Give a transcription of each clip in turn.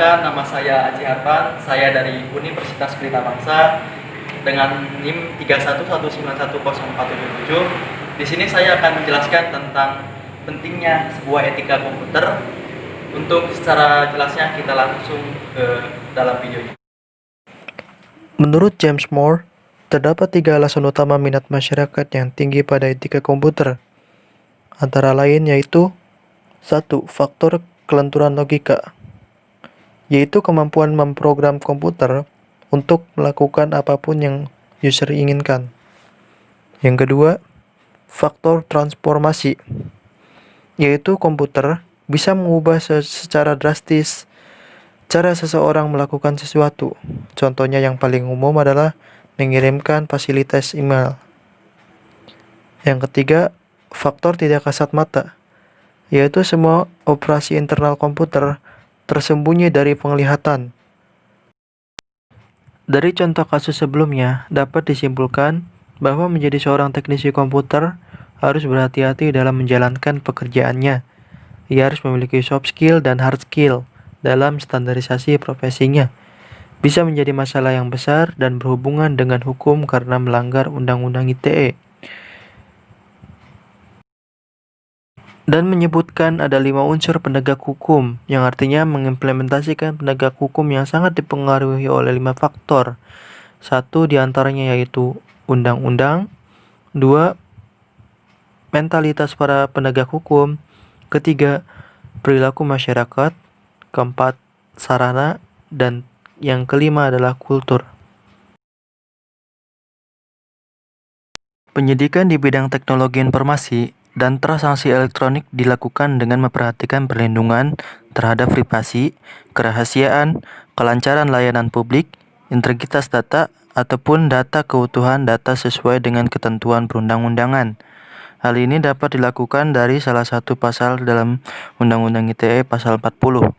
Perkenalkan, nama saya Aji Harpan, saya dari Universitas Pelita Bangsa dengan NIM 311910477. Di sini saya akan menjelaskan tentang pentingnya sebuah etika komputer. Untuk secara jelasnya kita langsung ke dalam videonya. Menurut James Moore, terdapat 3 alasan utama minat masyarakat yang tinggi pada etika komputer. Antara lain yaitu 1. Faktor kelenturan logika, yaitu kemampuan memprogram komputer untuk melakukan apapun yang user inginkan. Yang kedua, faktor transformasi, yaitu komputer bisa mengubah secara drastis cara seseorang melakukan sesuatu. Contohnya yang paling umum adalah mengirimkan fasilitas email. Yang ketiga, faktor tidak kasat mata, yaitu semua operasi internal komputer tersembunyi dari penglihatan. Dari contoh kasus sebelumnya, dapat disimpulkan bahwa menjadi seorang teknisi komputer harus berhati-hati dalam menjalankan pekerjaannya. Ia harus memiliki soft skill dan hard skill dalam standarisasi profesinya. Bisa menjadi masalah yang besar dan berhubungan dengan hukum karena melanggar Undang-Undang ITE. Dan menyebutkan ada 5 unsur penegak hukum, yang artinya mengimplementasikan penegak hukum yang sangat dipengaruhi oleh 5 faktor. 1 diantaranya yaitu undang-undang. 2. Mentalitas para penegak hukum. Ketiga, perilaku masyarakat. Keempat, sarana. Dan yang kelima adalah kultur. Penyidikan di bidang teknologi informasi dan transaksi elektronik dilakukan dengan memperhatikan perlindungan terhadap privasi, kerahasiaan, kelancaran layanan publik, integritas data, ataupun data keutuhan data sesuai dengan ketentuan perundang-undangan. Hal ini dapat dilakukan dari salah satu pasal dalam Undang-Undang ITE pasal 40.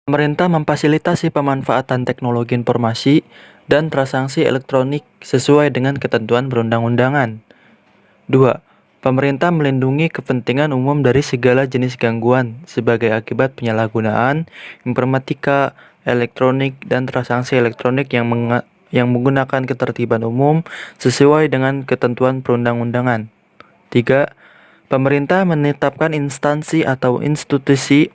Pemerintah memfasilitasi pemanfaatan teknologi informasi dan transaksi elektronik sesuai dengan ketentuan perundang-undangan. 2. Pemerintah melindungi kepentingan umum dari segala jenis gangguan sebagai akibat penyalahgunaan informatika, elektronik, dan transaksi elektronik yang menggunakan ketertiban umum sesuai dengan ketentuan perundang-undangan. 3. Pemerintah menetapkan instansi atau institusi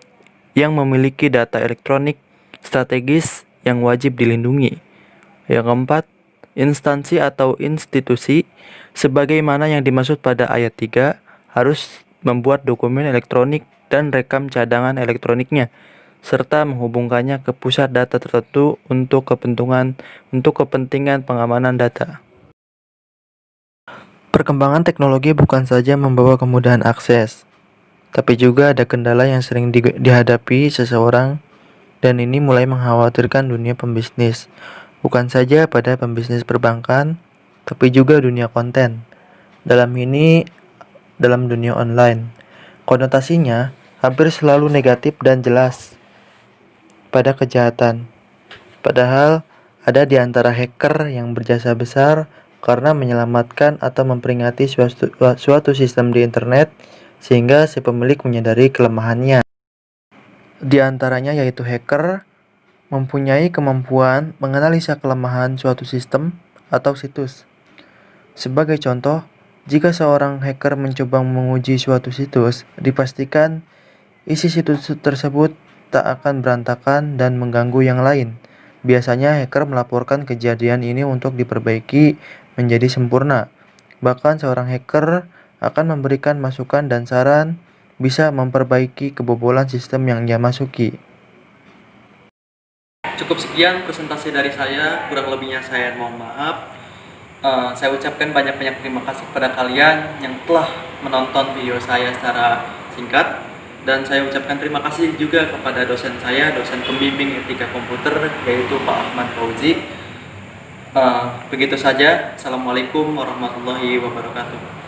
yang memiliki data elektronik strategis yang wajib dilindungi. Yang keempat, instansi atau institusi sebagaimana yang dimaksud pada ayat 3 harus membuat dokumen elektronik dan rekam cadangan elektroniknya serta menghubungkannya ke pusat data tertentu untuk kepentingan pengamanan data. Perkembangan teknologi bukan saja membawa kemudahan akses, tapi juga ada kendala yang sering dihadapi seseorang, dan ini mulai mengkhawatirkan dunia pembisnis. Bukan saja pada pembisnis perbankan, tapi juga dunia konten. Dalam dunia online, konotasinya hampir selalu negatif dan jelas pada kejahatan. Padahal ada di antara hacker yang berjasa besar karena menyelamatkan atau memperingati suatu sistem di internet sehingga si pemilik menyadari kelemahannya. Di antaranya yaitu hacker mempunyai kemampuan menganalisa kelemahan suatu sistem atau situs. Sebagai contoh, jika seorang hacker mencoba menguji suatu situs, dipastikan isi situs tersebut tak akan berantakan dan mengganggu yang lain. Biasanya hacker melaporkan kejadian ini untuk diperbaiki menjadi sempurna. Bahkan seorang hacker akan memberikan masukan dan saran bisa memperbaiki kebobolan sistem yang dia masuki. Cukup sekian presentasi dari saya, kurang lebihnya saya mohon maaf. Saya ucapkan banyak-banyak terima kasih kepada kalian yang telah menonton video saya secara singkat, dan saya ucapkan terima kasih juga kepada dosen saya, dosen pembimbing etika komputer, yaitu Pak Ahmad Fauzi. Begitu saja. Assalamualaikum warahmatullahi wabarakatuh.